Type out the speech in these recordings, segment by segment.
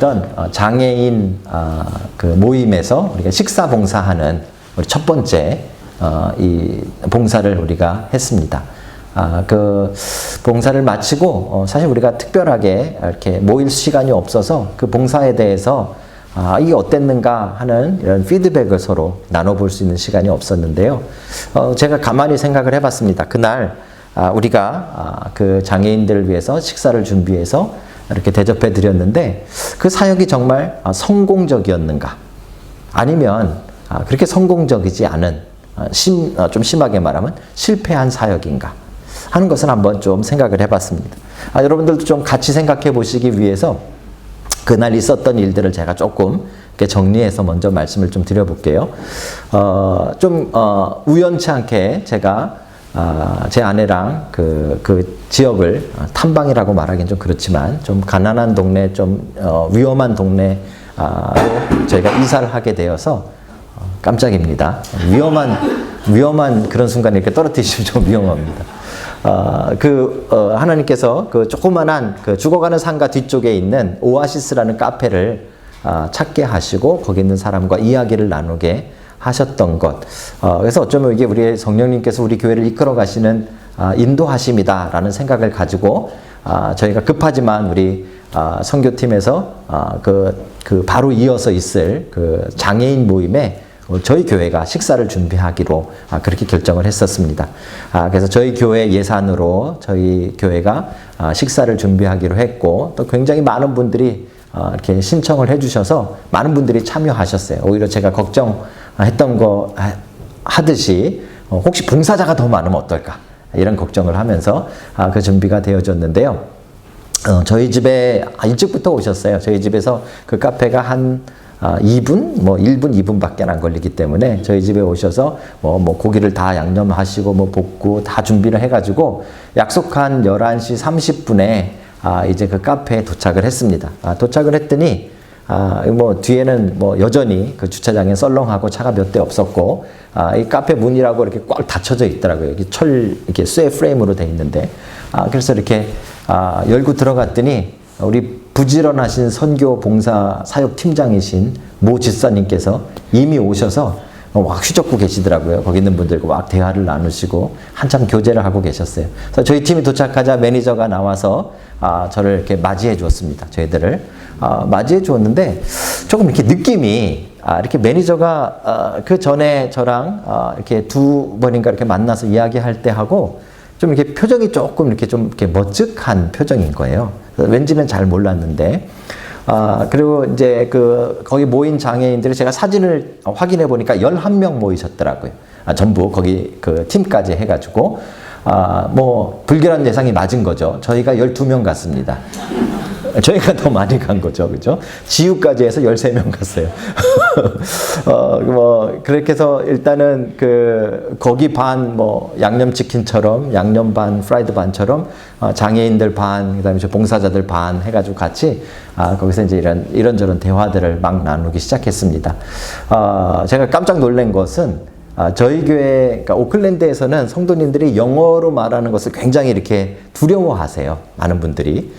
있던 장애인 그 모임에서 우리가 식사 봉사하는 우리 첫 번째 이 봉사를 우리가 했습니다. 그 봉사를 마치고 사실 우리가 특별하게 이렇게 모일 시간이 없어서 그 봉사에 대해서 이게 어땠는가 하는 이런 피드백을 서로 나눠볼 수 있는 시간이 없었는데요. 제가 가만히 생각을 해봤습니다. 그날 우리가 그 장애인들을 위해서 식사를 준비해서 이렇게 대접해 드렸는데 그 사역이 정말 성공적이었는가? 아니면 그렇게 성공적이지 않은 좀 심하게 말하면 실패한 사역인가? 하는 것을 한번 좀 생각을 해봤습니다. 여러분들도 좀 같이 생각해 보시기 위해서 그날 있었던 일들을 제가 조금 이렇게 정리해서 먼저 말씀을 좀 드려볼게요. 우연치 않게 제가 제 아내랑 그 지역을 탐방이라고 말하기는 좀 그렇지만 좀 가난한 동네, 좀 위험한 동네로 저희가 이사를 하게 되어서 깜짝입니다. 위험한 그런 순간에 이렇게 떨어뜨리시면 좀 위험합니다. 하나님께서 그 조그만한 그 죽어가는 상가 뒤쪽에 있는 오아시스라는 카페를 찾게 하시고 거기 있는 사람과 이야기를 나누게 하셨던 것. 그래서 어쩌면 이게 우리 성령님께서 우리 교회를 이끌어 가시는 인도하심이다라는 생각을 가지고 저희가 급하지만 우리 선교팀에서 바로 이어서 있을 그 장애인 모임에 저희 교회가 식사를 준비하기로 그렇게 결정을 했었습니다. 그래서 저희 교회 예산으로 저희 교회가 식사를 준비하기로 했고 또 굉장히 많은 분들이 이렇게 신청을 해주셔서 많은 분들이 참여하셨어요. 오히려 제가 걱정했던 거 하듯이 혹시 봉사자가 더 많으면 어떨까 이런 걱정을 하면서 그 준비가 되어졌는데요. 저희 집에 일찍부터 오셨어요. 저희 집에서 그 카페가 한 2분, 1분, 2분밖에 안 걸리기 때문에 저희 집에 오셔서 고기를 다 양념하시고 볶고 다 준비를 해가지고 약속한 11시 30분에 이제 그 카페에 도착을 했습니다. 도착을 했더니 뒤에는 여전히 그 주차장에 썰렁하고 차가 몇 대 없었고 이 카페 문이라고 이렇게 꽉 닫혀져 있더라고요. 여기 이렇게 쇠 프레임으로 돼 있는데 그래서 이렇게 열고 들어갔더니 우리 부지런하신 선교 봉사 사역 팀장이신 모 집사님께서 이미 오셔서 막 휘젓고 계시더라고요. 거기 있는 분들과 막 대화를 나누시고 한참 교제를 하고 계셨어요. 그래서 저희 팀이 도착하자 매니저가 나와서 저를 이렇게 맞이해 주었습니다. 저희들을 맞이해 주었는데 조금 이렇게 느낌이 이렇게 매니저가 그 전에 저랑 이렇게 두 번인가 이렇게 만나서 이야기할 때 하고 좀 이렇게 표정이 조금 이렇게 좀 이렇게 멋쩍한 표정인 거예요. 왠지는 잘 몰랐는데, 그리고 이제 거기 모인 장애인들이 제가 사진을 확인해 보니까 11명 모이셨더라고요. 전부 거기 그 팀까지 해가지고, 불결한 예상이 맞은 거죠. 저희가 12명 갔습니다. 저희가 더 많이 간 거죠. 그죠? 지우까지 해서 13명 갔어요. 그렇게 해서 일단은 거기 반, 양념치킨처럼, 양념 반, 프라이드 반처럼, 장애인들 반, 그 다음에 봉사자들 반 해가지고 같이, 거기서 이제 이런저런 대화들을 막 나누기 시작했습니다. 제가 깜짝 놀란 것은, 저희 교회, 그러니까 오클랜드에서는 성도님들이 영어로 말하는 것을 굉장히 이렇게 두려워하세요. 많은 분들이.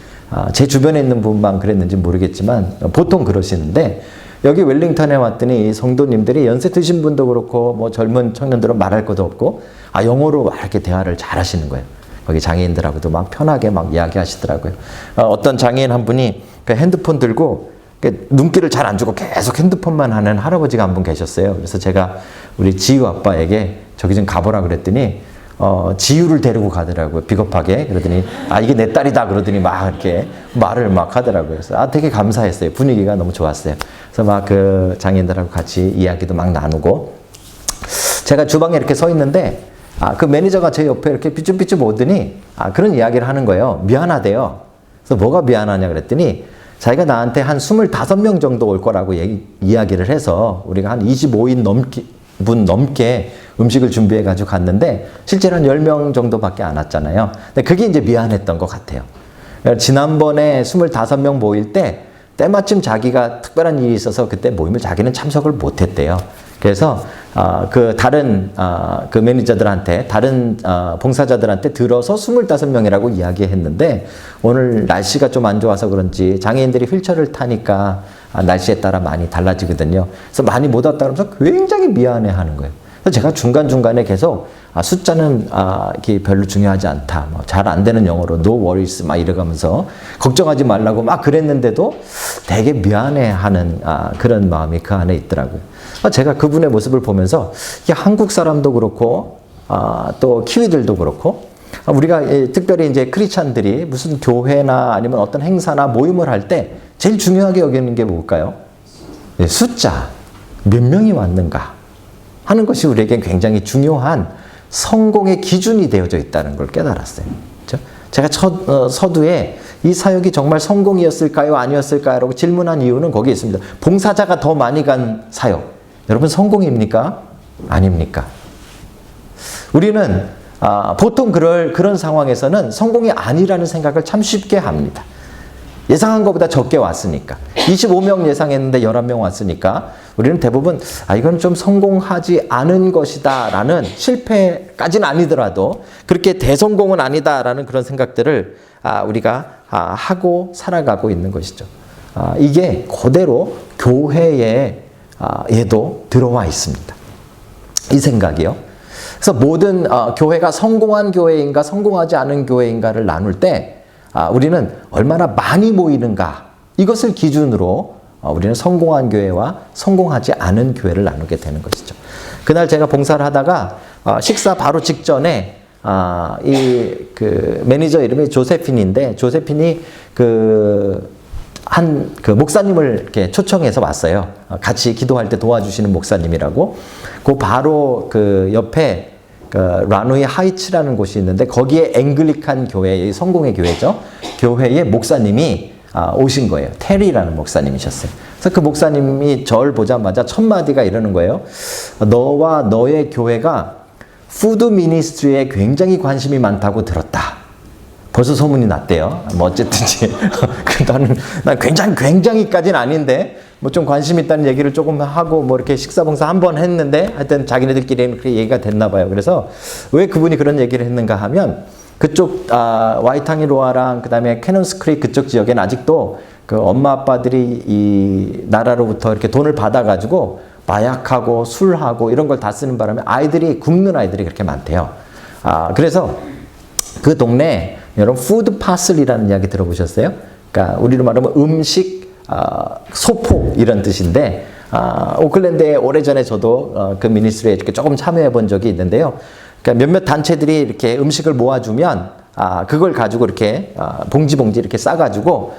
제 주변에 있는 분만 그랬는지 모르겠지만 보통 그러시는데 여기 웰링턴에 왔더니 성도님들이 연세 드신 분도 그렇고 젊은 청년들은 말할 것도 없고 영어로 막 이렇게 대화를 잘 하시는 거예요. 거기 장애인들하고도 막 편하게 막 이야기하시더라고요. 어떤 장애인 한 분이 그 핸드폰 들고 눈길을 잘 안 주고 계속 핸드폰만 하는 할아버지가 한 분 계셨어요. 그래서 제가 우리 지유 아빠에게 저기 좀 가보라 그랬더니 지유를 데리고 가더라고요. 비겁하게. 그러더니, 이게 내 딸이다. 그러더니 막 이렇게 말을 막 하더라고요. 그래서 되게 감사했어요. 분위기가 너무 좋았어요. 그래서 막 그 장인들하고 같이 이야기도 막 나누고. 제가 주방에 이렇게 서 있는데, 그 매니저가 제 옆에 이렇게 삐죽삐죽 오더니, 그런 이야기를 하는 거예요. 미안하대요. 그래서 뭐가 미안하냐 그랬더니, 자기가 나한테 한 25명 정도 올 거라고 이야기를 해서, 우리가 한 25인 분 넘게 음식을 준비해가지고 갔는데 실제로 한 10명 정도밖에 안 왔잖아요. 근데 그게 이제 미안했던 것 같아요. 지난번에 25명 모일 때 때마침 자기가 특별한 일이 있어서 그때 모임을 자기는 참석을 못했대요. 그래서 그 다른 그 매니저들한테 다른 봉사자들한테 들어서 25명이라고 이야기했는데 오늘 날씨가 좀 안 좋아서 그런지 장애인들이 휠체어를 타니까 날씨에 따라 많이 달라지거든요. 그래서 많이 못 왔다 그러면서 굉장히 미안해하는 거예요. 그래서 제가 중간중간에 계속 숫자는 이게 별로 중요하지 않다. 뭐 잘 안 되는 영어로 no worries 막 이래가면서 걱정하지 말라고 막 그랬는데도 되게 미안해하는 그런 마음이 그 안에 있더라고요. 제가 그분의 모습을 보면서 이게 한국 사람도 그렇고 또 키위들도 그렇고 우리가 특별히 이제 크리스찬들이 무슨 교회나 아니면 어떤 행사나 모임을 할 때 제일 중요하게 여기는 게 뭘까요? 숫자, 몇 명이 왔는가 하는 것이 우리에게 굉장히 중요한 성공의 기준이 되어져 있다는 걸 깨달았어요. 그렇죠? 제가 서두에 이 사역이 정말 성공이었을까요? 아니었을까요? 라고 질문한 이유는 거기에 있습니다. 봉사자가 더 많이 간 사역. 여러분 성공입니까? 아닙니까? 우리는 보통 그런 상황에서는 성공이 아니라는 생각을 참 쉽게 합니다. 예상한 것보다 적게 왔으니까. 25명 예상했는데 11명 왔으니까 우리는 대부분 이건 좀 성공하지 않은 것이다 라는 실패까지는 아니더라도 그렇게 대성공은 아니다 라는 그런 생각들을 우리가 하고 살아가고 있는 것이죠. 이게 그대로 교회에 얘도 들어와 있습니다. 이 생각이요. 그래서 모든 교회가 성공한 교회인가 성공하지 않은 교회인가를 나눌 때 우리는 얼마나 많이 모이는가 이것을 기준으로 우리는 성공한 교회와 성공하지 않은 교회를 나누게 되는 것이죠. 그날 제가 봉사를 하다가 식사 바로 직전에 그 매니저 이름이 조세핀인데 조세핀이 그 목사님을 이렇게 초청해서 왔어요. 같이 기도할 때 도와주시는 목사님이라고. 그 바로 그 옆에 라노이 하이츠라는 곳이 있는데 거기에 앵글리칸 교회, 성공의 교회죠. 교회의 목사님이 오신 거예요. 테리라는 목사님이셨어요. 그래서 그 목사님이 저를 보자마자 첫 마디가 이러는 거예요. 너와 너의 교회가 푸드 미니스트리에 굉장히 관심이 많다고 들었다. 벌써 소문이 났대요. 뭐 어쨌든지 난 굉장히까지는 아닌데 뭐 좀 관심 있다는 얘기를 조금 하고 뭐 이렇게 식사봉사 한 번 했는데 하여튼 자기네들끼리 그렇게 얘기가 됐나 봐요. 그래서 왜 그분이 그런 얘기를 했는가 하면 그쪽 와이탕이 로아랑 그다음에 캐논스 크릭 그쪽 지역에는 아직도 그 엄마 아빠들이 이 나라로부터 이렇게 돈을 받아가지고 마약하고 술하고 이런 걸 다 쓰는 바람에 굶는 아이들이 그렇게 많대요. 그래서 그 동네 여러분 푸드 파슬이라는 이야기 들어보셨어요? 그러니까 우리로 말하면 음식 소포 이런 뜻인데 오클랜드에 오래전에 저도 그 미니스트리에 이렇게 조금 참여해 본 적이 있는데요. 그러니까 몇몇 단체들이 이렇게 음식을 모아주면 그걸 가지고 이렇게 봉지 이렇게 싸가지고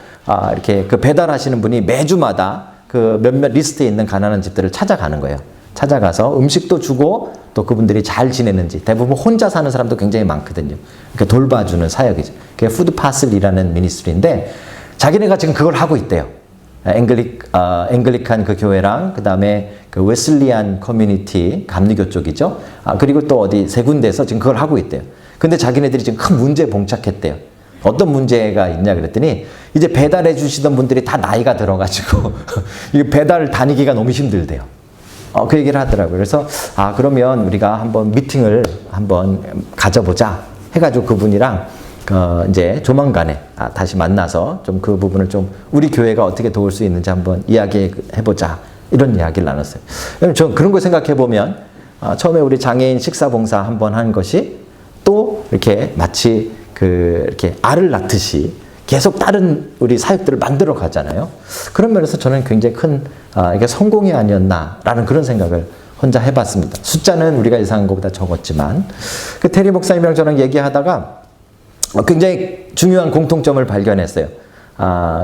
이렇게 그 배달하시는 분이 매주마다 그 몇몇 리스트에 있는 가난한 집들을 찾아가는 거예요. 찾아가서 음식도 주고 또 그분들이 잘 지내는지 대부분 혼자 사는 사람도 굉장히 많거든요. 그러니까 돌봐주는 사역이죠. 그게 푸드 파슬이라는 미니스트리인데 자기네가 지금 그걸 하고 있대요. 앵글리칸 그 교회랑 그 다음에 그 웨슬리안 커뮤니티 감리교 쪽이죠. 그리고 또 어디 세 군데에서 지금 그걸 하고 있대요. 근데 자기네들이 지금 큰 문제에 봉착했대요. 어떤 문제가 있냐 그랬더니 이제 배달해 주시던 분들이 다 나이가 들어가지고 이 배달 다니기가 너무 힘들대요. 그 얘기를 하더라고요. 그래서 그러면 우리가 한번 미팅을 한번 가져보자 해가지고 그분이랑 이제 조만간에 다시 만나서 좀 그 부분을 좀 우리 교회가 어떻게 도울 수 있는지 한번 이야기해보자 이런 이야기를 나눴어요. 저는 그런 걸 생각해보면 처음에 우리 장애인 식사봉사 한번 한 것이 또 이렇게 마치 이렇게 알을 낳듯이 계속 다른 우리 사역들을 만들어 가잖아요. 그런 면에서 저는 굉장히 큰 이게 성공이 아니었나라는 그런 생각을 혼자 해봤습니다. 숫자는 우리가 예상한 것보다 적었지만 그 테리 목사님이랑 저랑 얘기하다가 굉장히 중요한 공통점을 발견했어요.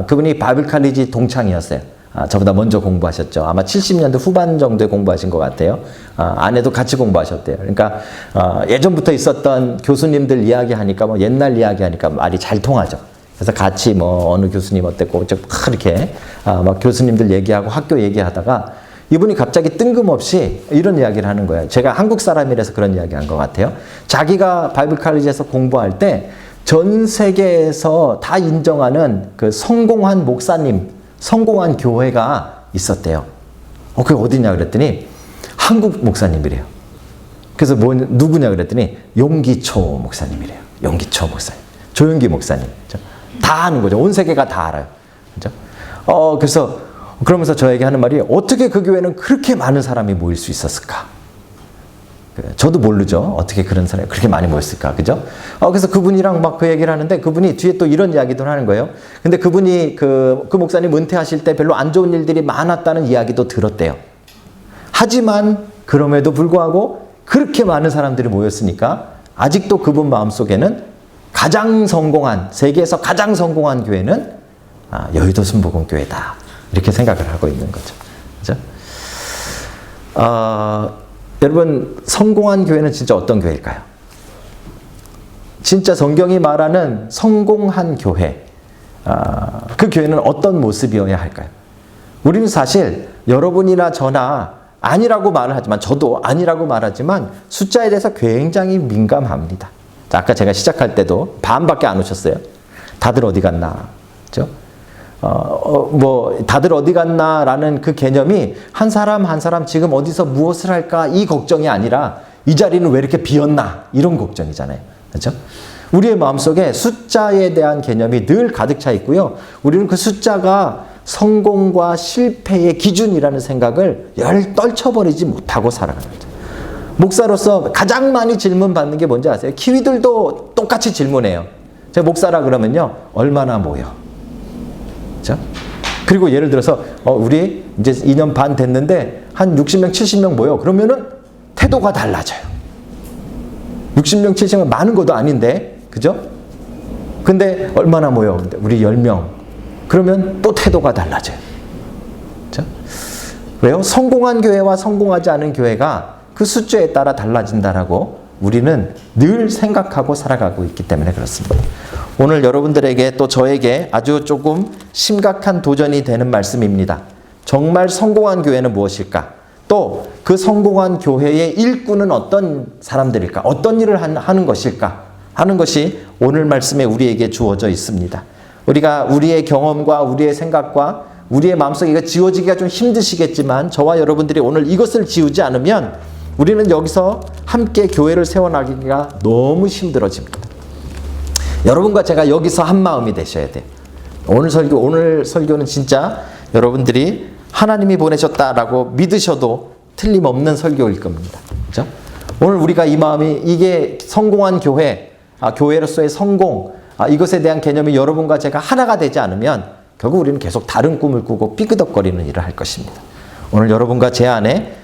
그분이 바이블 칼리지 동창이었어요. 저보다 먼저 공부하셨죠. 아마 70년대 후반 정도에 공부하신 것 같아요. 아내도 같이 공부하셨대요. 그러니까 예전부터 있었던 교수님들 이야기하니까 뭐 옛날 이야기하니까 말이 잘 통하죠. 그래서 같이 뭐 어느 교수님 어땠고 이렇게 막 교수님들 얘기하고 학교 얘기하다가 이분이 갑자기 뜬금없이 이런 이야기를 하는 거예요. 제가 한국 사람이라서 그런 이야기 한 것 같아요. 자기가 바이블 칼리지에서 공부할 때 전 세계에서 다 인정하는 그 성공한 목사님, 성공한 교회가 있었대요. 그게 어디냐 그랬더니 한국 목사님이래요. 그래서 누구냐 그랬더니 용기초 목사님이래요. 용기초 목사님. 조용기 목사님. 다 아는 거죠. 온 세계가 다 알아요. 그죠? 그래서 그러면서 저에게 하는 말이 어떻게 그 교회는 그렇게 많은 사람이 모일 수 있었을까? 저도 모르죠. 어떻게 그런 사람이 그렇게 많이 모였을까? 그죠? 그래서 그분이랑 막 그 얘기를 하는데 그분이 뒤에 또 이런 이야기도 하는 거예요. 근데 그분이 그 목사님 은퇴하실 때 별로 안 좋은 일들이 많았다는 이야기도 들었대요. 하지만 그럼에도 불구하고 그렇게 많은 사람들이 모였으니까 아직도 그분 마음속에는 가장 성공한, 세계에서 가장 성공한 교회는 여의도 순복음교회다. 이렇게 생각을 하고 있는 거죠. 그죠? 여러분, 성공한 교회는 진짜 어떤 교회일까요? 진짜 성경이 말하는 성공한 교회, 그 교회는 어떤 모습이어야 할까요? 우리는 사실 여러분이나 저나 아니라고 말을 하지만, 저도 아니라고 말하지만 숫자에 대해서 굉장히 민감합니다. 아까 제가 시작할 때도 반밖에 안 오셨어요. 다들 어디 갔나? 그죠? 다들 어디 갔나라는 그 개념이 한 사람 한 사람 지금 어디서 무엇을 할까 이 걱정이 아니라 이 자리는 왜 이렇게 비었나 이런 걱정이잖아요. 그렇죠? 우리의 마음속에 숫자에 대한 개념이 늘 가득 차 있고요. 우리는 그 숫자가 성공과 실패의 기준이라는 생각을 떨쳐버리지 못하고 살아가는 거죠. 목사로서 가장 많이 질문받는 게 뭔지 아세요? 키위들도 똑같이 질문해요. 제가 목사라 그러면요. 얼마나 모여? 그렇죠? 그리고 예를 들어서 우리 이제 2년 반 됐는데 한 60명, 70명 모여. 그러면은 태도가 달라져요. 60명, 70명 많은 것도 아닌데. 그죠? 근데 얼마나 모여? 근데 우리 10명. 그러면 또 태도가 달라져요. 그렇죠? 왜요? 성공한 교회와 성공하지 않은 교회가 그 숫자에 따라 달라진다라고 우리는 늘 생각하고 살아가고 있기 때문에 그렇습니다. 오늘 여러분들에게 또 저에게 아주 조금 심각한 도전이 되는 말씀입니다. 정말 성공한 교회는 무엇일까? 또 그 성공한 교회의 일꾼은 어떤 사람들일까? 어떤 일을 하는 것일까? 하는 것이 오늘 말씀에 우리에게 주어져 있습니다. 우리가 우리의 경험과 우리의 생각과 우리의 마음속에 이거 지워지기가 좀 힘드시겠지만 저와 여러분들이 오늘 이것을 지우지 않으면 우리는 여기서 함께 교회를 세워나가기가 너무 힘들어집니다. 여러분과 제가 여기서 한 마음이 되셔야 돼요. 오늘 설교는 진짜 여러분들이 하나님이 보내셨다라고 믿으셔도 틀림없는 설교일 겁니다. 그렇죠? 오늘 우리가 이 마음이 이게 성공한 교회, 교회로서의 성공, 이것에 대한 개념이 여러분과 제가 하나가 되지 않으면 결국 우리는 계속 다른 꿈을 꾸고 삐그덕거리는 일을 할 것입니다. 오늘 여러분과 제 안에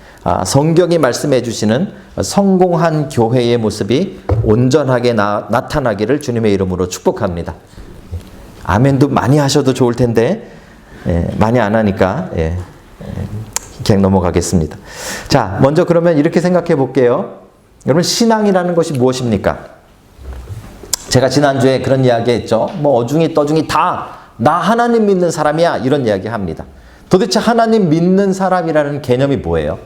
성경이 말씀해 주시는 성공한 교회의 모습이 온전하게 나타나기를 주님의 이름으로 축복합니다. 아멘도 많이 하셔도 좋을 텐데 많이 안 하니까 그냥 넘어가겠습니다. 자, 먼저 그러면 이렇게 생각해 볼게요. 여러분, 신앙이라는 것이 무엇입니까? 제가 지난주에 그런 이야기 했죠. 어중이 떠중이 다 나 하나님 믿는 사람이야 이런 이야기 합니다. 도대체 하나님 믿는 사람이라는 개념이 뭐예요?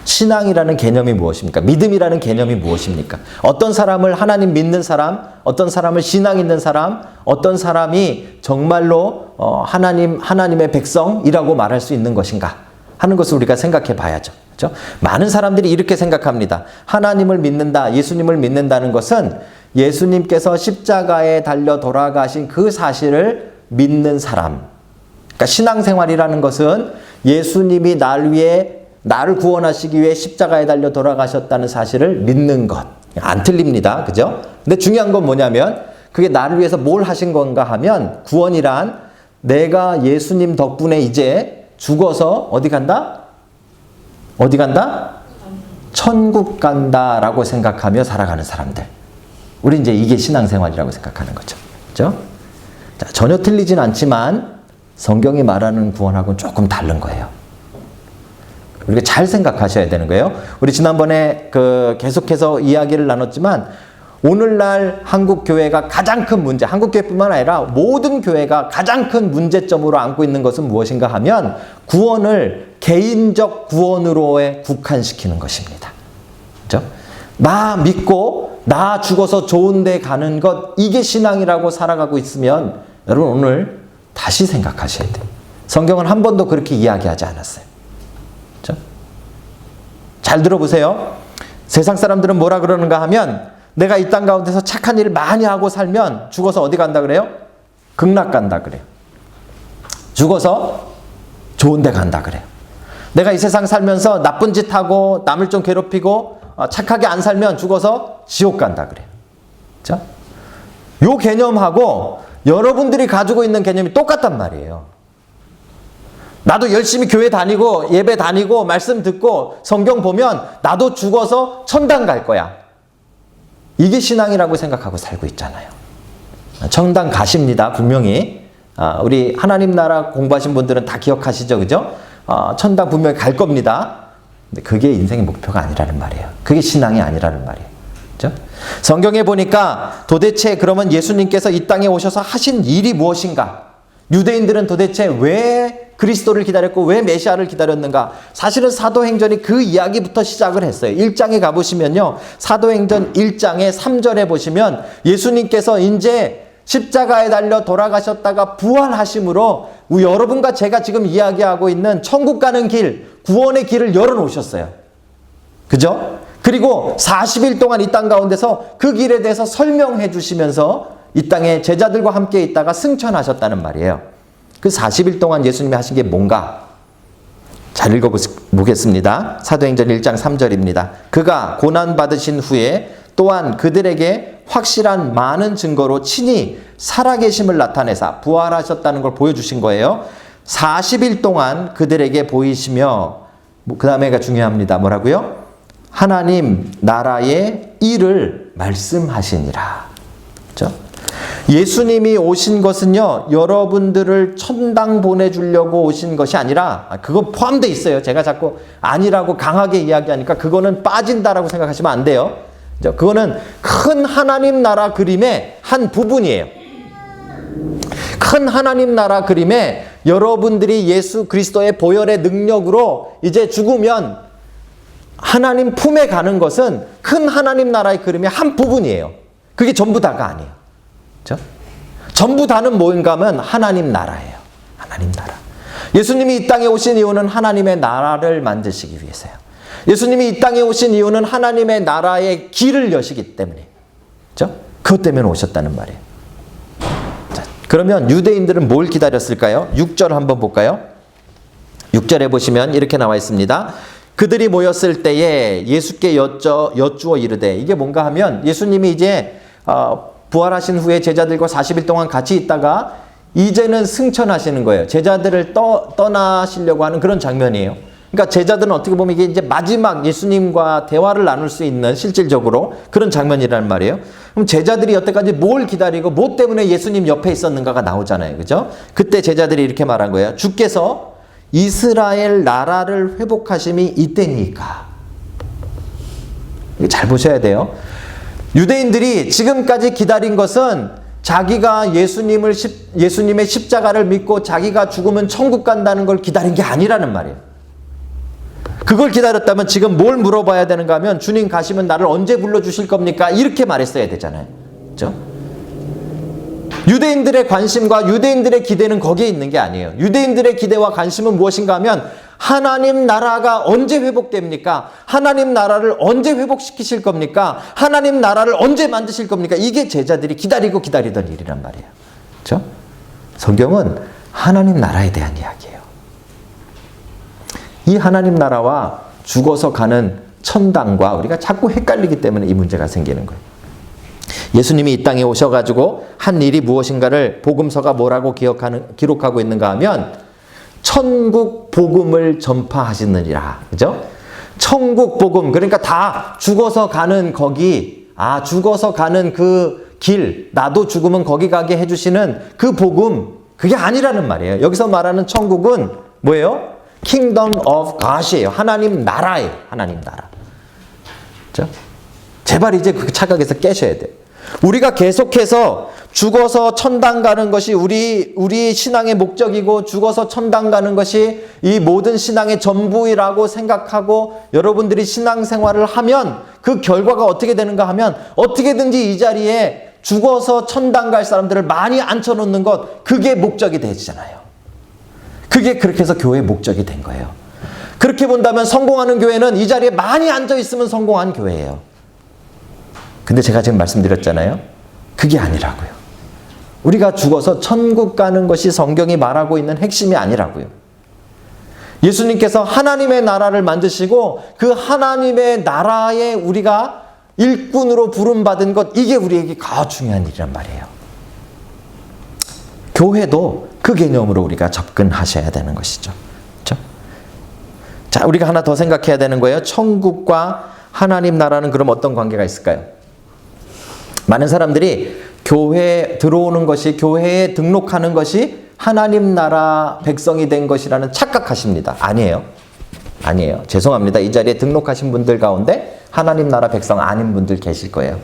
신앙이라는 개념이 무엇입니까? 믿음이라는 개념이 무엇입니까? 어떤 사람을 하나님 믿는 사람, 어떤 사람을 신앙 있는 사람, 어떤 사람이 정말로 하나님의 백성이라고 말할 수 있는 것인가 하는 것을 우리가 생각해 봐야죠. 그렇죠? 많은 사람들이 이렇게 생각합니다. 하나님을 믿는다, 예수님을 믿는다는 것은 예수님께서 십자가에 달려 돌아가신 그 사실을 믿는 사람. 그러니까 신앙생활이라는 것은 예수님이 나를 구원하시기 위해 십자가에 달려 돌아가셨다는 사실을 믿는 것. 안 틀립니다. 그죠? 근데 중요한 건 뭐냐면 그게 나를 위해서 뭘 하신 건가 하면 구원이란 내가 예수님 덕분에 이제 죽어서 어디 간다? 어디 간다? 천국 간다라고 생각하며 살아가는 사람들. 우리 이제 이게 신앙생활이라고 생각하는 거죠. 그죠? 자, 전혀 틀리진 않지만 성경이 말하는 구원하고는 조금 다른 거예요. 우리가 잘 생각하셔야 되는 거예요. 우리 지난번에 계속해서 이야기를 나눴지만 오늘날 한국 교회가 가장 큰 문제, 한국 교회뿐만 아니라 모든 교회가 가장 큰 문제점으로 안고 있는 것은 무엇인가 하면 구원을 개인적 구원으로에 국한시키는 것입니다. 그렇죠? 나 믿고 나 죽어서 좋은 데 가는 것, 이게 신앙이라고 살아가고 있으면 여러분 오늘 다시 생각하셔야 돼요. 성경은 한 번도 그렇게 이야기하지 않았어요. 그렇죠? 잘 들어보세요. 세상 사람들은 뭐라 그러는가 하면 내가 이 땅 가운데서 착한 일을 많이 하고 살면 죽어서 어디 간다 그래요? 극락 간다 그래요. 죽어서 좋은 데 간다 그래요. 내가 이 세상 살면서 나쁜 짓 하고 남을 좀 괴롭히고 착하게 안 살면 죽어서 지옥 간다 그래요. 그렇죠? 요 개념하고 여러분들이 가지고 있는 개념이 똑같단 말이에요. 나도 열심히 교회 다니고 예배 다니고 말씀 듣고 성경 보면 나도 죽어서 천당 갈 거야. 이게 신앙이라고 생각하고 살고 있잖아요. 천당 가십니다. 분명히. 우리 하나님 나라 공부하신 분들은 다 기억하시죠? 그죠? 천당 분명히 갈 겁니다. 근데 그게 인생의 목표가 아니라는 말이에요. 그게 신앙이 아니라는 말이에요. 그죠? 성경에 보니까 도대체 그러면 예수님께서 이 땅에 오셔서 하신 일이 무엇인가? 유대인들은 도대체 왜 그리스도를 기다렸고 왜 메시아를 기다렸는가? 사실은 사도행전이 그 이야기부터 시작을 했어요. 1장에 가보시면요. 사도행전 1장의 3절에 보시면 예수님께서 이제 십자가에 달려 돌아가셨다가 부활하심으로 여러분과 제가 지금 이야기하고 있는 천국 가는 길, 구원의 길을 열어놓으셨어요. 그죠? 그리고 40일 동안 이 땅 가운데서 그 길에 대해서 설명해 주시면서 이 땅에 제자들과 함께 있다가 승천하셨다는 말이에요. 그 40일 동안 예수님이 하신 게 뭔가? 잘 읽어보겠습니다. 사도행전 1장 3절입니다. 그가 고난받으신 후에 또한 그들에게 확실한 많은 증거로 친히 살아계심을 나타내사 부활하셨다는 걸 보여주신 거예요. 40일 동안 그들에게 보이시며 그 다음에가 중요합니다. 뭐라고요? 하나님 나라의 일을 말씀하시니라. 그렇죠? 예수님이 오신 것은요, 여러분들을 천당 보내주려고 오신 것이 아니라, 그거 포함되어 있어요. 제가 자꾸 아니라고 강하게 이야기하니까 그거는 빠진다라고 생각하시면 안 돼요. 그거는 큰 하나님 나라 그림의 한 부분이에요. 큰 하나님 나라 그림에 여러분들이 예수 그리스도의 보혈의 능력으로 이제 죽으면 하나님 품에 가는 것은 큰 하나님 나라의 그림의 한 부분이에요. 그게 전부 다가 아니에요. 그렇죠? 전부 다는 뭔가 하면 하나님 나라예요. 하나님 나라. 예수님이 이 땅에 오신 이유는 하나님의 나라를 만드시기 위해서요. 예수님이 이 땅에 오신 이유는 하나님의 나라의 길을 여시기 때문에. 그렇죠? 그것 때문에 오셨다는 말이에요. 자, 그러면 유대인들은 뭘 기다렸을까요? 6절 한번 볼까요? 6절에 보시면 이렇게 나와 있습니다. 그들이 모였을 때에 예수께 여쭈어 이르되, 이게 뭔가 하면 예수님이 이제 부활하신 후에 제자들과 40일 동안 같이 있다가 이제는 승천하시는 거예요. 제자들을 떠나시려고 하는 그런 장면이에요. 그러니까 제자들은 어떻게 보면 이게 이제 마지막 예수님과 대화를 나눌 수 있는 실질적으로 그런 장면이란 말이에요. 그럼 제자들이 여태까지 뭘 기다리고 뭐 때문에 예수님 옆에 있었는가가 나오잖아요. 그죠? 그때 제자들이 이렇게 말한 거예요. 주께서 이스라엘 나라를 회복하심이 이때니까. 이거 잘 보셔야 돼요. 유대인들이 지금까지 기다린 것은 자기가 예수님의 십자가를 믿고 자기가 죽으면 천국 간다는 걸 기다린 게 아니라는 말이에요. 그걸 기다렸다면 지금 뭘 물어봐야 되는가 하면 주님 가시면 나를 언제 불러주실 겁니까? 이렇게 말했어야 되잖아요. 그렇죠? 유대인들의 관심과 유대인들의 기대는 거기에 있는 게 아니에요. 유대인들의 기대와 관심은 무엇인가 하면 하나님 나라가 언제 회복됩니까? 하나님 나라를 언제 회복시키실 겁니까? 하나님 나라를 언제 만드실 겁니까? 이게 제자들이 기다리던 일이란 말이에요. 그렇죠? 성경은 하나님 나라에 대한 이야기예요. 이 하나님 나라와 죽어서 가는 천당과 우리가 자꾸 헷갈리기 때문에 이 문제가 생기는 거예요. 예수님이 이 땅에 오셔가지고 한 일이 무엇인가를 복음서가 뭐라고 기록하고 있는가 하면 천국 복음을 전파하시느니라. 그죠? 천국 복음. 그러니까 다 죽어서 가는 거기, 죽어서 가는 그 길, 나도 죽으면 거기 가게 해주시는 그 복음, 그게 아니라는 말이에요. 여기서 말하는 천국은 뭐예요? Kingdom of God이에요. 하나님 나라예요. 하나님 나라. 그죠? 제발 이제 그 착각에서 깨셔야 돼요. 우리가 계속해서 죽어서 천당 가는 것이 우리 신앙의 목적이고 죽어서 천당 가는 것이 이 모든 신앙의 전부라고 생각하고 여러분들이 신앙생활을 하면 그 결과가 어떻게 되는가 하면 어떻게든지 이 자리에 죽어서 천당 갈 사람들을 많이 앉혀놓는 것, 그게 목적이 되잖아요. 그게 그렇게 해서 교회의 목적이 된 거예요. 그렇게 본다면 성공하는 교회는 이 자리에 많이 앉아 있으면 성공한 교회예요. 근데 제가 지금 말씀드렸잖아요. 그게 아니라고요. 우리가 죽어서 천국 가는 것이 성경이 말하고 있는 핵심이 아니라고요. 예수님께서 하나님의 나라를 만드시고 그 하나님의 나라에 우리가 일꾼으로 부름받은 것, 이게 우리에게 가장 중요한 일이란 말이에요. 교회도 그 개념으로 우리가 접근하셔야 되는 것이죠. 그렇죠? 자, 우리가 하나 더 생각해야 되는 거예요. 천국과 하나님 나라는 그럼 어떤 관계가 있을까요? 많은 사람들이 교회에 들어오는 것이, 교회에 등록하는 것이 하나님 나라 백성이 된 것이라는 착각하십니다. 아니에요. 아니에요. 죄송합니다. 이 자리에 등록하신 분들 가운데 하나님 나라 백성 아닌 분들 계실 거예요.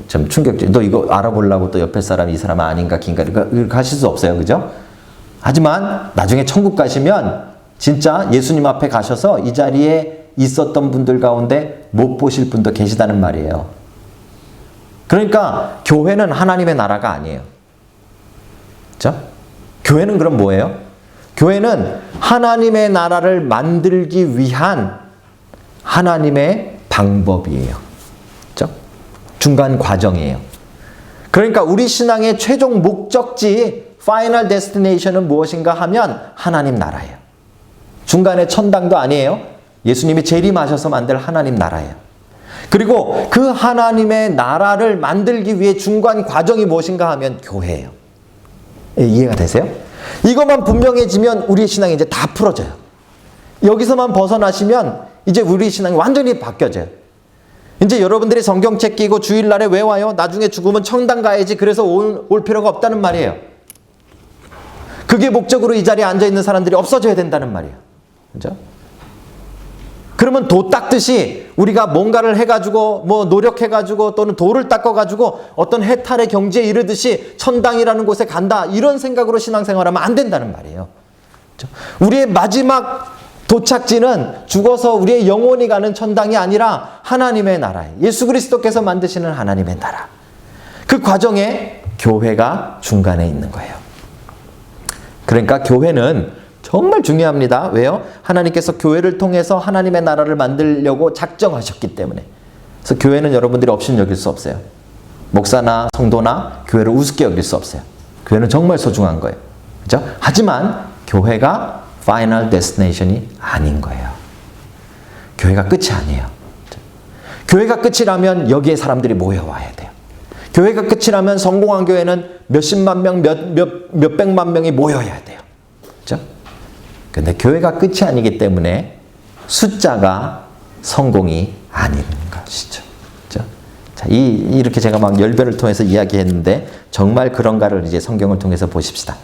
좀 충격적. 너 이거 알아보려고 또 옆에 사람이 이 사람 아닌가 긴가 이렇게 하실 수 없어요. 그죠? 하지만 나중에 천국 가시면 진짜 예수님 앞에 가셔서 이 자리에 있었던 분들 가운데 못 보실 분도 계시다는 말이에요. 그러니까 교회는 하나님의 나라가 아니에요. 그렇죠? 교회는 그럼 뭐예요? 교회는 하나님의 나라를 만들기 위한 하나님의 방법이에요. 그렇죠? 중간 과정이에요. 그러니까 우리 신앙의 최종 목적지, 파이널 데스티네이션은 무엇인가 하면 하나님 나라예요. 중간에 천당도 아니에요. 예수님이 재림하셔서 만들 하나님 나라예요. 그리고 그 하나님의 나라를 만들기 위해 중간 과정이 무엇인가 하면 교회예요. 이해가 되세요? 이것만 분명해지면 우리의 신앙이 이제 다 풀어져요. 여기서만 벗어나시면 이제 우리 신앙이 완전히 바뀌어져요. 이제 여러분들이 성경책 끼고 주일날에 왜 와요? 나중에 죽으면 천당 가야지. 그래서 올 필요가 없다는 말이에요. 그게 목적으로 이 자리에 앉아있는 사람들이 없어져야 된다는 말이에요. 그죠? 그러면 도 닦듯이 우리가 뭔가를 해가지고 뭐 노력해가지고 또는 도를 닦아가지고 어떤 해탈의 경지에 이르듯이 천당이라는 곳에 간다, 이런 생각으로 신앙생활하면 안 된다는 말이에요. 그렇죠? 우리의 마지막 도착지는 죽어서 우리의 영혼이 가는 천당이 아니라 하나님의 나라예요. 예수 그리스도께서 만드시는 하나님의 나라. 그 과정에 교회가 중간에 있는 거예요. 그러니까 교회는 정말 중요합니다. 왜요? 하나님께서 교회를 통해서 하나님의 나라를 만들려고 작정하셨기 때문에. 그래서 교회는 여러분들이 없이는 여길 수 없어요. 목사나 성도나 교회를 우습게 여길 수 없어요. 교회는 정말 소중한 거예요. 그렇죠? 하지만 교회가 파이널 데스티네이션이 아닌 거예요. 교회가 끝이 아니에요. 교회가 끝이라면 여기에 사람들이 모여와야 돼요. 교회가 끝이라면 성공한 교회는 몇십만 명, 몇백만 명이 모여야 돼요. 그렇죠? 근데 교회가 끝이 아니기 때문에 숫자가 성공이 아닌 것이죠. 그렇죠? 자, 이렇게 제가 막 열변을 통해서 이야기했는데 정말 그런가를 이제 성경을 통해서 보십시다.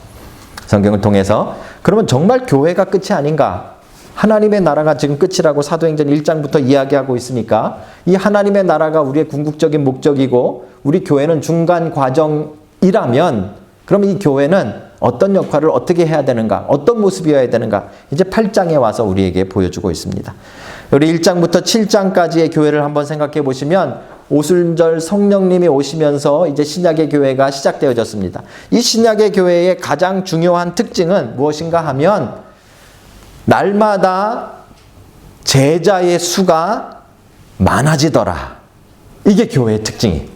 성경을 통해서 그러면 정말 교회가 끝이 아닌가? 하나님의 나라가 지금 끝이라고 사도행전 1장부터 이야기하고 있으니까 이 하나님의 나라가 우리의 궁극적인 목적이고 우리 교회는 중간 과정이라면 그러면 이 교회는 어떤 역할을 어떻게 해야 되는가? 어떤 모습이어야 되는가? 이제 8장에 와서 우리에게 보여주고 있습니다. 우리 1장부터 7장까지의 교회를 한번 생각해 보시면 오순절 성령님이 오시면서 이제 신약의 교회가 시작되어졌습니다. 이 신약의 교회의 가장 중요한 특징은 무엇인가 하면 날마다 제자의 수가 많아지더라. 이게 교회의 특징이에요.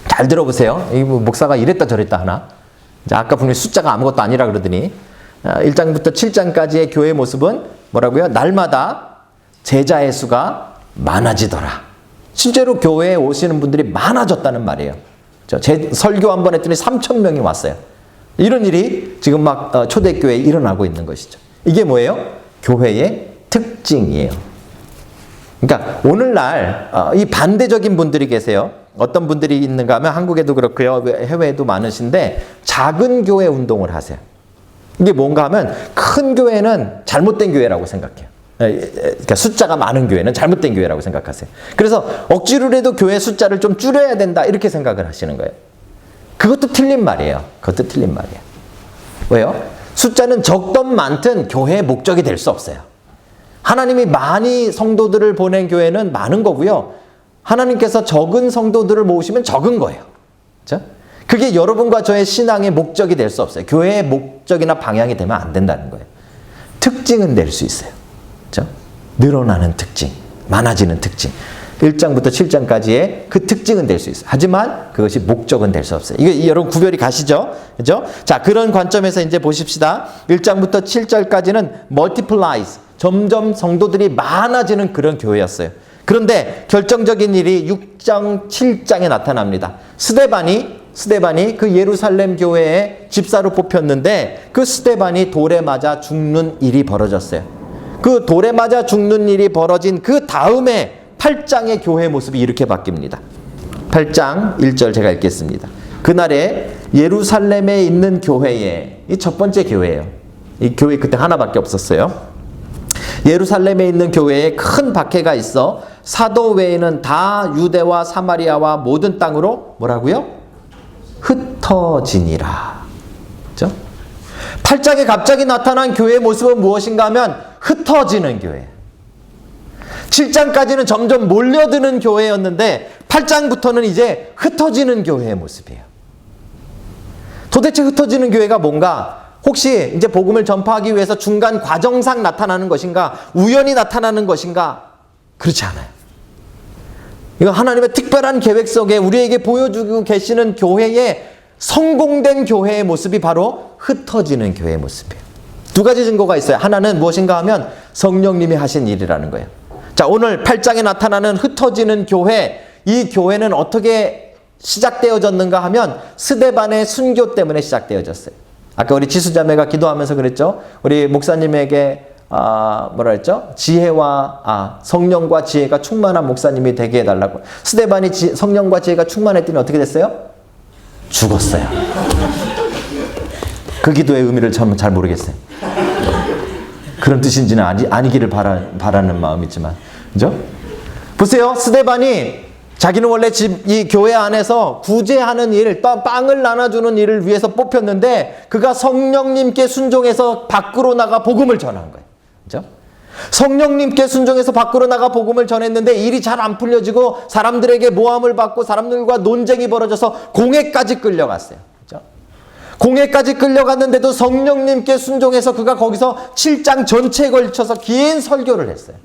잘 들어보세요. 이 목사가 이랬다 저랬다 하나? 아까 분명히 숫자가 아무것도 아니라 그러더니 1장부터 7장까지의 교회의 모습은 뭐라고요? 날마다 제자의 수가 많아지더라. 실제로 교회에 오시는 분들이 많아졌다는 말이에요. 제 설교 한 번 했더니 3,000명이 왔어요. 이런 일이 지금 막 초대교회에 일어나고 있는 것이죠. 이게 뭐예요? 교회의 특징이에요. 그러니까 오늘날 이 반대적인 분들이 계세요. 어떤 분들이 있는가 하면 한국에도 그렇고요. 해외에도 많으신데 작은 교회 운동을 하세요. 이게 뭔가 하면 큰 교회는 잘못된 교회라고 생각해요. 그러니까 숫자가 많은 교회는 잘못된 교회라고 생각하세요. 그래서 억지로라도 교회 숫자를 좀 줄여야 된다 이렇게 생각을 하시는 거예요. 그것도 틀린 말이에요. 그것도 틀린 말이에요. 왜요? 숫자는 적든 많든 교회의 목적이 될 수 없어요. 하나님이 많이 성도들을 보낸 교회는 많은 거고요. 하나님께서 적은 성도들을 모으시면 적은 거예요. 그렇죠? 그게 여러분과 저의 신앙의 목적이 될 수 없어요. 교회의 목적이나 방향이 되면 안 된다는 거예요. 특징은 낼 수 있어요. 그렇죠? 늘어나는 특징, 많아지는 특징. 1장부터 7장까지의 그 특징은 될 수 있어요. 하지만 그것이 목적은 될 수 없어요. 이거 여러분 구별이 가시죠? 그죠? 자, 그런 관점에서 이제 보십시다. 1장부터 7절까지는 multiplies. 점점 성도들이 많아지는 그런 교회였어요. 그런데 결정적인 일이 6장, 7장에 나타납니다. 스데반이 그 예루살렘 교회의 집사로 뽑혔는데 그 스데반이 돌에 맞아 죽는 일이 벌어졌어요. 그 돌에 맞아 죽는 일이 벌어진 그 다음에 8장의 교회 모습이 이렇게 바뀝니다. 8장 1절 제가 읽겠습니다. 그날에 예루살렘에 있는 교회에, 이 첫 번째 교회예요. 이 교회 그때 하나밖에 없었어요. 예루살렘에 있는 교회에 큰 박해가 있어 사도 외에는 다 유대와 사마리아와 모든 땅으로 뭐라고요? 흩어지니라. 그렇죠? 8장에 갑자기 나타난 교회의 모습은 무엇인가 하면 흩어지는 교회. 7장까지는 점점 몰려드는 교회였는데 8장부터는 이제 흩어지는 교회의 모습이에요. 도대체 흩어지는 교회가 뭔가? 혹시 이제 복음을 전파하기 위해서 중간 과정상 나타나는 것인가? 우연히 나타나는 것인가? 그렇지 않아요. 이거 하나님의 특별한 계획 속에 우리에게 보여주고 계시는 교회의 성공된 교회의 모습이 바로 흩어지는 교회의 모습이에요. 두 가지 증거가 있어요. 하나는 무엇인가 하면 성령님이 하신 일이라는 거예요. 자, 오늘 8장에 나타나는 흩어지는 교회, 이 교회는 어떻게 시작되어졌는가 하면 스데반의 순교 때문에 시작되어졌어요. 아까 우리 지수자매가 기도하면서 그랬죠. 우리 목사님에게 뭐라 했죠? 지혜와 성령과 지혜가 충만한 목사님이 되게 해달라고. 스데반이 성령과 지혜가 충만했더니 어떻게 됐어요? 죽었어요. 그 기도의 의미를 저는 잘 모르겠어요. 그런 뜻인지는 아니기를 바라는 마음이지만, 그죠? 보세요. 스데반이 자기는 원래 이 교회 안에서 구제하는 일, 빵을 나눠주는 일을 위해서 뽑혔는데 그가 성령님께 순종해서 밖으로 나가 복음을 전한 거예요. 그죠? 성령님께 순종해서 밖으로 나가 복음을 전했는데 일이 잘 안 풀려지고 사람들에게 모함을 받고 사람들과 논쟁이 벌어져서 공회까지 끌려갔어요. 그죠? 공회까지 끌려갔는데도 성령님께 순종해서 그가 거기서 7장 전체에 걸쳐서 긴 설교를 했어요.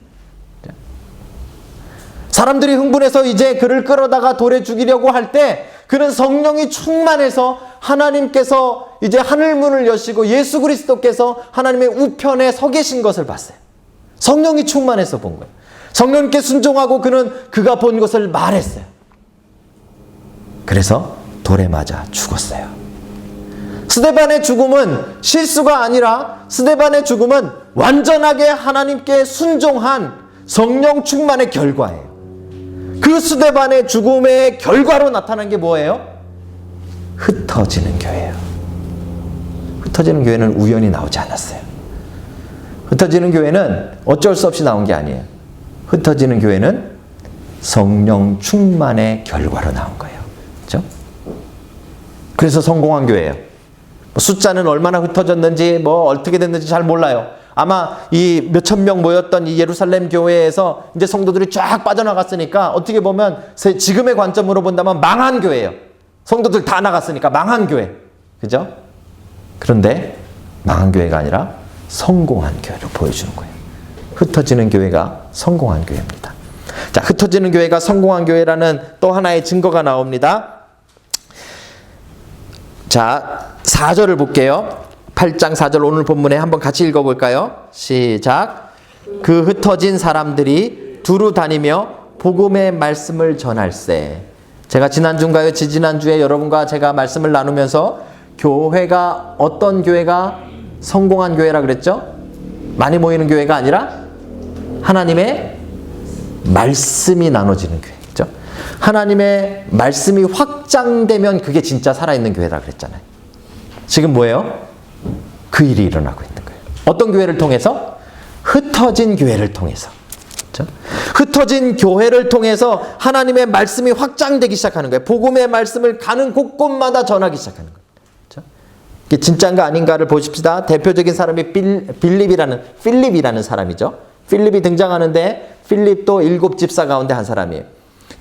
사람들이 흥분해서 이제 그를 끌어다가 돌에 죽이려고 할 때 그는 성령이 충만해서 하나님께서 이제 하늘문을 여시고 예수 그리스도께서 하나님의 우편에 서 계신 것을 봤어요. 성령이 충만해서 본 거예요. 성령님께 순종하고 그가 본 것을 말했어요. 그래서 돌에 맞아 죽었어요. 스데반의 죽음은 실수가 아니라 스데반의 죽음은 완전하게 하나님께 순종한 성령 충만의 결과예요. 그 스데반의 죽음의 결과로 나타난 게 뭐예요? 흩어지는 교회예요. 흩어지는 교회는 우연히 나오지 않았어요. 흩어지는 교회는 어쩔 수 없이 나온 게 아니에요. 흩어지는 교회는 성령 충만의 결과로 나온 거예요. 그렇죠? 그래서 성공한 교회예요. 숫자는 얼마나 흩어졌는지 어떻게 됐는지 잘 몰라요. 아마 이 몇천 명 모였던 이 예루살렘 교회에서 이제 성도들이 쫙 빠져나갔으니까 어떻게 보면 지금의 관점으로 본다면 망한 교회예요. 성도들 다 나갔으니까 망한 교회. 그죠? 그런데 망한 교회가 아니라 성공한 교회로 보여주는 거예요. 흩어지는 교회가 성공한 교회입니다. 자, 흩어지는 교회가 성공한 교회라는 또 하나의 증거가 나옵니다. 자, 4절을 볼게요. 8장 4절 오늘 본문에 한번 같이 읽어볼까요? 시작. 그 흩어진 사람들이 두루 다니며 복음의 말씀을 전할세. 제가 지난주인가요? 지지난주에 여러분과 제가 말씀을 나누면서 교회가 어떤 교회가 성공한 교회라 그랬죠? 많이 모이는 교회가 아니라 하나님의 말씀이 나눠지는 교회. 그렇죠? 하나님의 말씀이 확장되면 그게 진짜 살아있는 교회라 그랬잖아요. 지금 뭐예요? 그 일이 일어나고 있는 거예요. 어떤 교회를 통해서? 흩어진 교회를 통해서. 그렇죠? 흩어진 교회를 통해서 하나님의 말씀이 확장되기 시작하는 거예요. 복음의 말씀을 가는 곳곳마다 전하기 시작하는 거예요. 그렇죠? 이게 진짜인가 아닌가를 보십시다. 대표적인 사람이 필립이라는 사람이죠. 필립이 등장하는데 필립도 7 집사 가운데 한 사람이에요.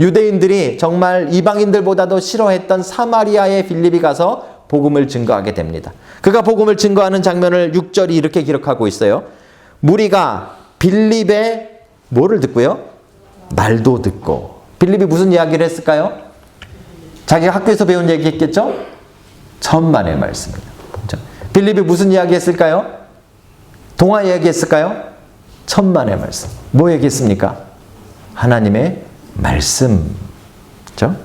유대인들이 정말 이방인들보다도 싫어했던 사마리아의 빌립이 가서 복음을 증거하게 됩니다. 그가 복음을 증거하는 장면을 6절이 이렇게 기록하고 있어요. 무리가 빌립의 뭐를 듣고요? 말도 듣고. 빌립이 무슨 이야기를 했을까요? 자기가 학교에서 배운 얘기 했겠죠? 천만의 말씀입니다. 빌립이 무슨 이야기 했을까요? 동화 이야기 했을까요? 천만의 말씀. 뭐 얘기했습니까? 하나님의 말씀. 그렇죠?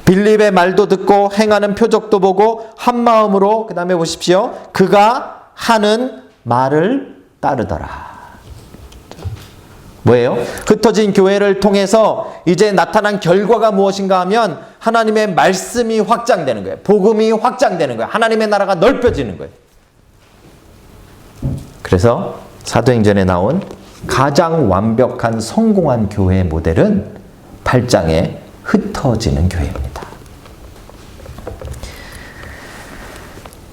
빌립의 말도 듣고 행하는 표적도 보고 한 마음으로 그 다음에 보십시오. 그가 하는 말을 따르더라. 뭐예요? 흩어진 교회를 통해서 이제 나타난 결과가 무엇인가 하면 하나님의 말씀이 확장되는 거예요. 복음이 확장되는 거예요. 하나님의 나라가 넓혀지는 거예요. 그래서 사도행전에 나온 가장 완벽한 성공한 교회의 모델은 8장에 흩어지는 교회입니다.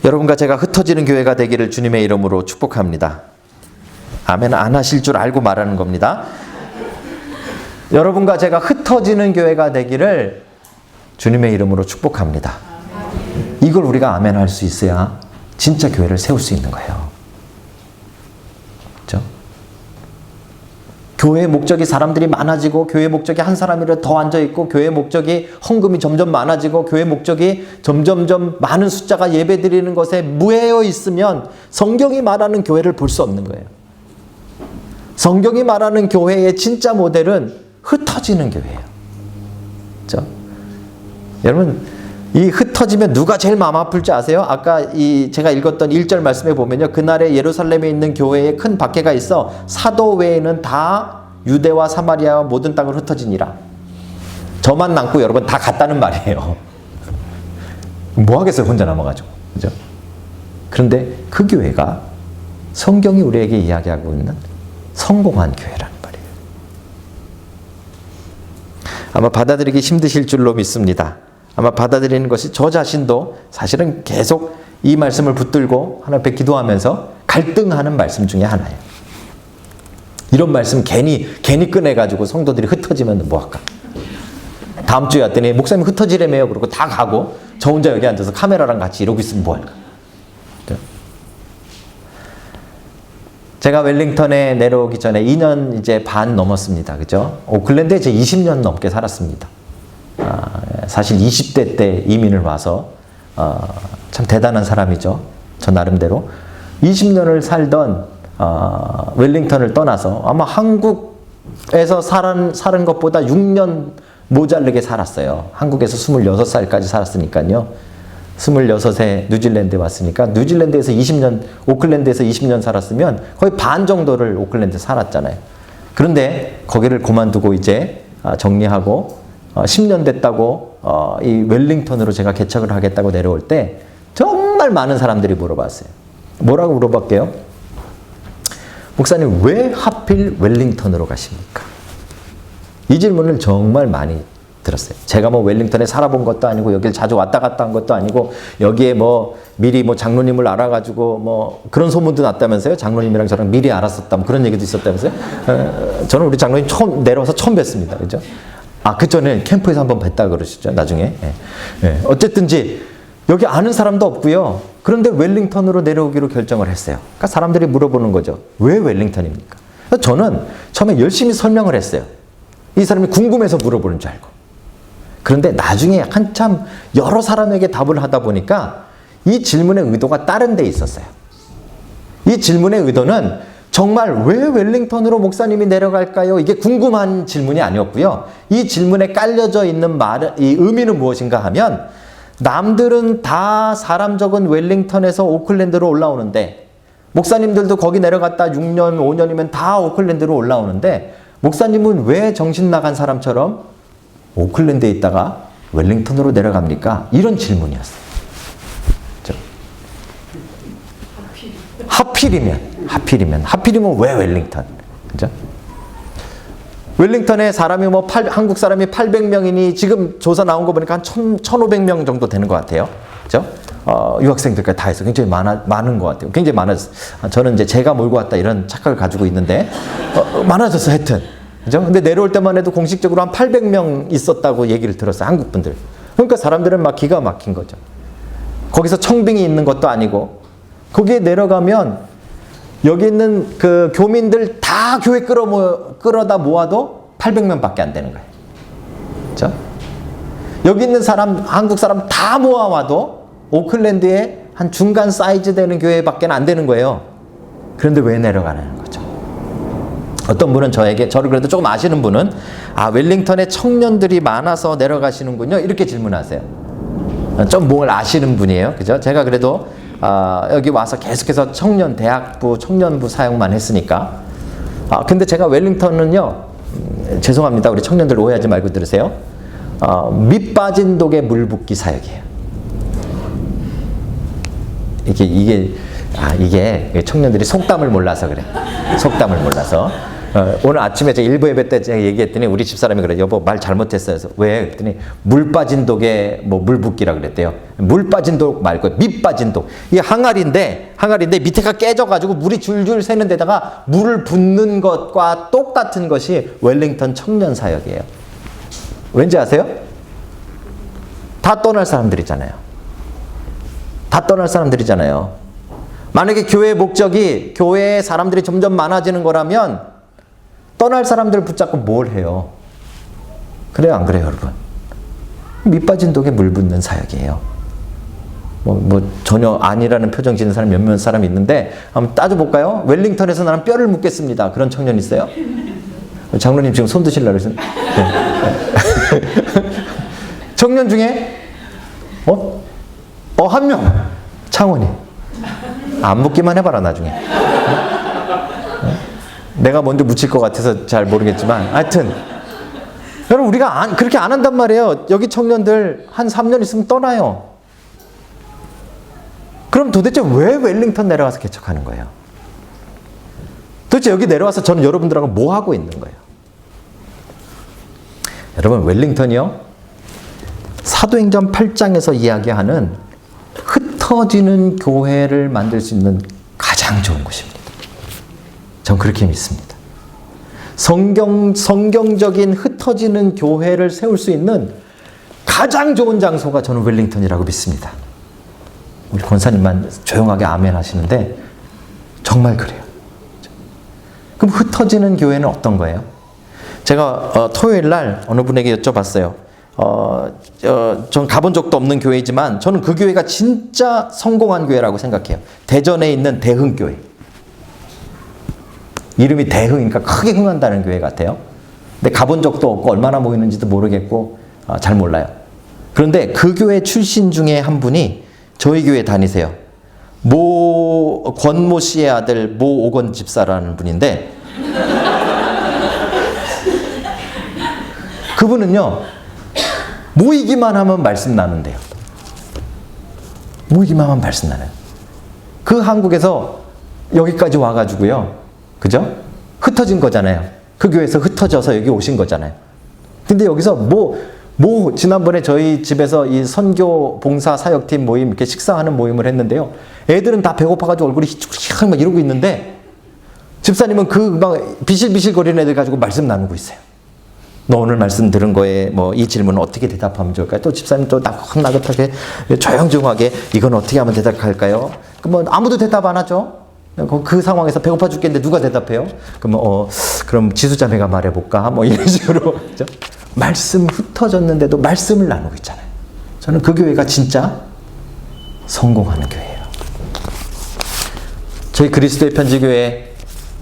여러분과 제가 흩어지는 교회가 되기를 주님의 이름으로 축복합니다. 아멘 안 하실 줄 알고 말하는 겁니다. 여러분과 제가 흩어지는 교회가 되기를 주님의 이름으로 축복합니다. 이걸 우리가 아멘 할 수 있어야 진짜 교회를 세울 수 있는 거예요. 그렇죠? 교회의 목적이 사람들이 많아지고 교회의 목적이 한 사람이라도 더 앉아있고 교회의 목적이 헌금이 점점 많아지고 교회의 목적이 점점점 많은 숫자가 예배드리는 것에 무해여 있으면 성경이 말하는 교회를 볼 수 없는 거예요. 성경이 말하는 교회의 진짜 모델은 흩어지는 교회예요. 그렇죠? 여러분 이 흩어지면 누가 제일 마음 아플 줄 아세요? 아까 제가 읽었던 1절 말씀에 보면요. 그날에 예루살렘에 있는 교회에 큰 박해가 있어 사도 외에는 다 유대와 사마리아와 모든 땅을 흩어지니라. 저만 남고 여러분 다 갔다는 말이에요. 뭐 하겠어요 혼자 남아가지고. 그죠? 그런데 그 교회가 성경이 우리에게 이야기하고 있는 성공한 교회라는 말이에요. 아마 받아들이기 힘드실 줄로 믿습니다. 아마 받아들이는 것이 저 자신도 사실은 계속 이 말씀을 붙들고 하나님 앞에 기도하면서 갈등하는 말씀 중에 하나예요. 이런 말씀 괜히 꺼내가지고 성도들이 흩어지면 뭐할까? 다음 주에 왔더니 목사님 흩어지래매요. 그러고 다 가고 저 혼자 여기 앉아서 카메라랑 같이 이러고 있으면 뭐할까? 제가 웰링턴에 내려오기 전에 2년 이제 반 넘었습니다. 그죠? 오클랜드에 제 20년 넘게 살았습니다. 사실 20대 때 이민을 와서 참 대단한 사람이죠. 저 나름대로 20년을 살던 웰링턴을 떠나서 아마 한국에서 사는 것보다 6년 모자르게 살았어요. 한국에서 26살까지 살았으니까요. 26세 뉴질랜드에 왔으니까 뉴질랜드에서 20년, 오클랜드에서 20년 살았으면 거의 반 정도를 오클랜드에 살았잖아요. 그런데 거기를 그만두고 이제 정리하고 10년 됐다고 이 웰링턴으로 제가 개척을 하겠다고 내려올 때 정말 많은 사람들이 물어봤어요. 뭐라고 물어볼게요? 목사님 왜 하필 웰링턴으로 가십니까? 이 질문을 정말 많이 들었어요. 제가 뭐 웰링턴에 살아본 것도 아니고 여길 자주 왔다 갔다 한 것도 아니고 여기에 뭐 미리 뭐 장로님을 알아가지고 뭐 그런 소문도 났다면서요. 장로님이랑 저랑 미리 알았었다 뭐 그런 얘기도 있었다면서요. 저는 우리 장로님 처음 내려와서 처음 뵀습니다. 그죠? 그 전에 캠프에서 한번 뵀다 그러시죠. 나중에. 어쨌든지 여기 아는 사람도 없고요. 그런데 웰링턴으로 내려오기로 결정을 했어요. 그러니까 사람들이 물어보는 거죠. 왜 웰링턴입니까? 저는 처음에 열심히 설명을 했어요. 이 사람이 궁금해서 물어보는 줄 알고. 그런데 나중에 한참 여러 사람에게 답을 하다 보니까 이 질문의 의도가 다른 데 있었어요. 이 질문의 의도는 정말 왜 웰링턴으로 목사님이 내려갈까요? 이게 궁금한 질문이 아니었고요. 이 질문에 깔려져 있는 이 의미는 무엇인가 하면 남들은 다 사람 적은 웰링턴에서 오클랜드로 올라오는데 목사님들도 거기 내려갔다 6년, 5년이면 다 오클랜드로 올라오는데 목사님은 왜 정신 나간 사람처럼 오클랜드에 있다가 웰링턴으로 내려갑니까? 이런 질문이었어요. 그렇죠? 하필이면 왜 웰링턴? 그죠? 웰링턴에 사람이 한국 사람이 800명이니 지금 조사 나온 거 보니까 한 1,500명 정도 되는 것 같아요. 그죠? 유학생들까지 다 해서 굉장히 많은 것 같아요. 굉장히 많았어요. 저는 이제 제가 몰고 왔다 이런 착각을 가지고 있는데, 많아졌어, 하여튼. 그죠? 근데 내려올 때만 해도 공식적으로 한 800명 있었다고 얘기를 들었어요. 한국 분들. 그러니까 사람들은 막 기가 막힌 거죠. 거기서 청빙이 있는 것도 아니고, 거기에 내려가면 여기 있는 그 교민들 다 교회 끌어다 모아도 800명밖에 안 되는 거예요. 그죠? 여기 있는 사람, 한국 사람 다 모아와도 오클랜드에 한 중간 사이즈 되는 교회밖에 안 되는 거예요. 그런데 왜 내려가는 거죠? 어떤 분은 저를 그래도 조금 아시는 분은, 웰링턴에 청년들이 많아서 내려가시는군요, 이렇게 질문하세요. 좀 뭘 아시는 분이에요. 그죠? 제가 그래도 여기 와서 계속해서 대학부, 청년부 사역만 했으니까. 근데 제가 웰링턴은요, 죄송합니다. 우리 청년들 오해하지 말고 들으세요. 밑 빠진 독에 물 붓기 사역이에요. 이게 청년들이 속담을 몰라서 그래. 속담을 몰라서. 오늘 아침에 제가 일부 예배 때 제가 얘기했더니 우리 집사람이 그래. 여보, 말 잘못했어요. 그래서 왜? 그랬더니 물 빠진 독에 물 붓기라 그랬대요. 물 빠진 독 말고 밑 빠진 독. 이게 항아리인데 밑에가 깨져가지고 물이 줄줄 새는 데다가 물을 붓는 것과 똑같은 것이 웰링턴 청년 사역이에요. 왠지 아세요? 다 떠날 사람들이잖아요. 만약에 교회의 목적이 교회에 사람들이 점점 많아지는 거라면 떠날 사람들을 붙잡고 뭘 해요? 그래요, 안 그래요, 여러분? 밑 빠진 독에 물 붓는 사역이에요. 전혀 아니라는 표정 짓는 사람 몇몇 사람이 있는데, 한번 따져볼까요? 웰링턴에서 나는 뼈를 묻겠습니다. 그런 청년 있어요? 장로님 지금 손 드시려고 그러세요? 네. 청년 중에, 한 명! 창원이. 안 묻기만 해봐라, 나중에. 내가 먼저 묻힐 것 같아서 잘 모르겠지만, 하여튼 여러분, 우리가 그렇게 안 한단 말이에요. 여기 청년들 한 3년 있으면 떠나요. 그럼 도대체 왜 웰링턴 내려가서 개척하는 거예요? 도대체 여기 내려와서 저는 여러분들하고 뭐 하고 있는 거예요? 여러분, 웰링턴이요, 사도행전 8장에서 이야기하는 흩어지는 교회를 만들 수 있는 가장 좋은 곳입니다. 전 그렇게 믿습니다. 성경적인 흩어지는 교회를 세울 수 있는 가장 좋은 장소가 저는 웰링턴이라고 믿습니다. 우리 권사님만 조용하게 아멘 하시는데 정말 그래요. 그럼 흩어지는 교회는 어떤 거예요? 제가 토요일 날 어느 분에게 여쭤봤어요. 전 가본 적도 없는 교회지만 저는 그 교회가 진짜 성공한 교회라고 생각해요. 대전에 있는 대흥교회. 이름이 대흥이니까 크게 흥한다는 교회 같아요. 근데 가본 적도 없고 얼마나 모이는지도 모르겠고 잘 몰라요. 그런데 그 교회 출신 중에 한 분이 저희 교회 다니세요. 권모 씨의 아들 오건 집사라는 분인데 그분은요, 모이기만 하면 말씀 나눈대요. 모이기만 하면 말씀 나눠요. 그 한국에서 여기까지 와가지고요, 그죠? 흩어진 거잖아요. 그 교회에서 흩어져서 여기 오신 거잖아요. 근데 여기서 지난번에 저희 집에서 이 선교 봉사 사역팀 모임, 이렇게 식사하는 모임을 했는데요. 애들은 다 배고파가지고 얼굴이 희죽희죽 막 이러고 있는데, 집사님은 막 비실비실 거리는 애들 가지고 말씀 나누고 있어요. 너 오늘 말씀 들은 거에 이 질문은 어떻게 대답하면 좋을까요? 또 집사님 또 나긋나긋하게 조용조용하게 이건 어떻게 하면 대답할까요? 아무도 대답 안 하죠. 그 상황에서 배고파 죽겠는데 누가 대답해요? 그럼 지수자매가 말해볼까? 이런 식으로. 그렇죠? 말씀 흩어졌는데도 말씀을 나누고 있잖아요. 저는 그 교회가 진짜 성공하는 교회예요. 저희 그리스도의 편지교회,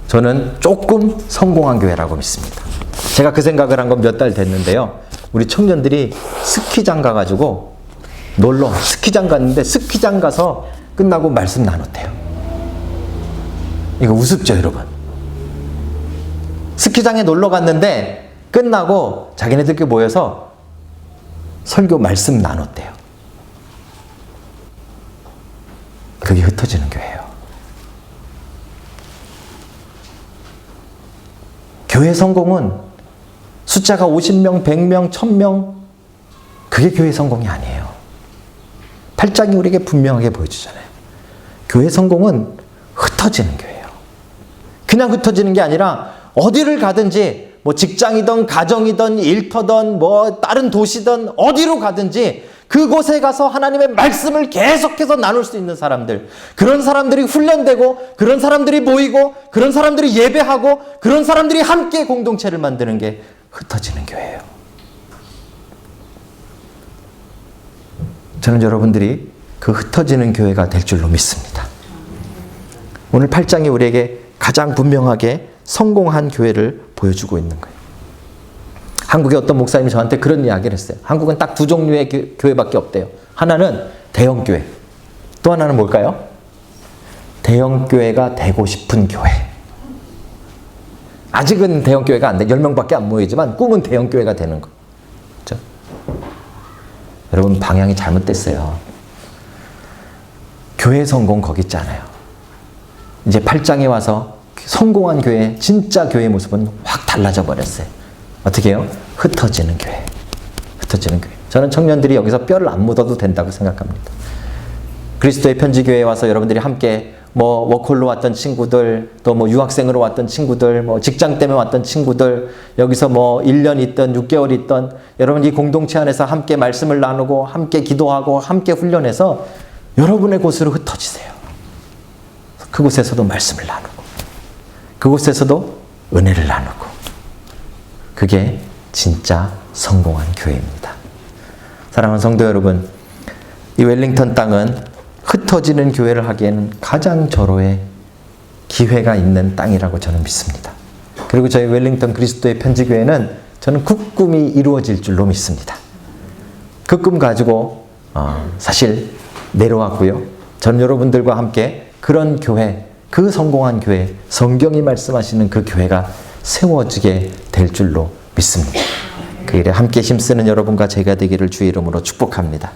저는 조금 성공한 교회라고 믿습니다. 제가 그 생각을 한 건 몇 달 됐는데요. 우리 청년들이 스키장 가가지고 스키장 갔는데 스키장 가서 끝나고 말씀 나눴대요. 이거 우습죠, 여러분? 스키장에 놀러 갔는데 끝나고 자기네들끼리 모여서 설교 말씀 나눴대요. 그게 흩어지는 교회예요. 교회 성공은 숫자가 50명, 100명, 1000명, 그게 교회 성공이 아니에요. 8장이 우리에게 분명하게 보여주잖아요. 교회 성공은 흩어지는 교회예요. 그냥 흩어지는 게 아니라 어디를 가든지 뭐 직장이든 가정이든 일터든 뭐 다른 도시든 어디로 가든지 그곳에 가서 하나님의 말씀을 계속해서 나눌 수 있는 사람들, 그런 사람들이 훈련되고 그런 사람들이 모이고 그런 사람들이 예배하고 그런 사람들이 함께 공동체를 만드는 게 흩어지는 교회예요. 저는 여러분들이 그 흩어지는 교회가 될 줄로 믿습니다. 오늘 8장이 우리에게 가장 분명하게 성공한 교회를 보여주고 있는 거예요. 한국의 어떤 목사님이 저한테 그런 이야기를 했어요. 한국은 딱 두 종류의 교회밖에 없대요. 하나는 대형교회, 또 하나는 뭘까요? 대형교회가 되고 싶은 교회. 아직은 대형교회가 안 돼. 10명밖에 안 모이지만 꿈은 대형교회가 되는 거. 그렇죠? 여러분, 방향이 잘못됐어요. 교회 성공 거기 있잖아요. 이제 8장에 와서 성공한 교회, 진짜 교회의 모습은 확 달라져 버렸어요. 어떻게 해요? 흩어지는 교회. 흩어지는 교회. 저는 청년들이 여기서 뼈를 안 묻어도 된다고 생각합니다. 그리스도의 편지교회에 와서 여러분들이 함께 뭐 워크홀로 왔던 친구들, 또 뭐 유학생으로 왔던 친구들, 뭐 직장 때문에 왔던 친구들, 여기서 뭐 1년 있던 6개월 있던 여러분 이 공동체 안에서 함께 말씀을 나누고 함께 기도하고 함께 훈련해서 여러분의 곳으로 흩어지세요. 그곳에서도 말씀을 나누고 그곳에서도 은혜를 나누고, 그게 진짜 성공한 교회입니다. 사랑하는 성도 여러분, 이 웰링턴 땅은 흩어지는 교회를 하기에는 가장 절호의 기회가 있는 땅이라고 저는 믿습니다. 그리고 저희 웰링턴 그리스도의 편지교회는 저는 그 꿈이 이루어질 줄로 믿습니다. 그 꿈 가지고 사실 내려왔고요. 저는 여러분들과 함께 그런 교회, 그 성공한 교회, 성경이 말씀하시는 그 교회가 세워지게 될 줄로 믿습니다. 그 일에 함께 힘쓰는 여러분과 제가 되기를 주의 이름으로 축복합니다.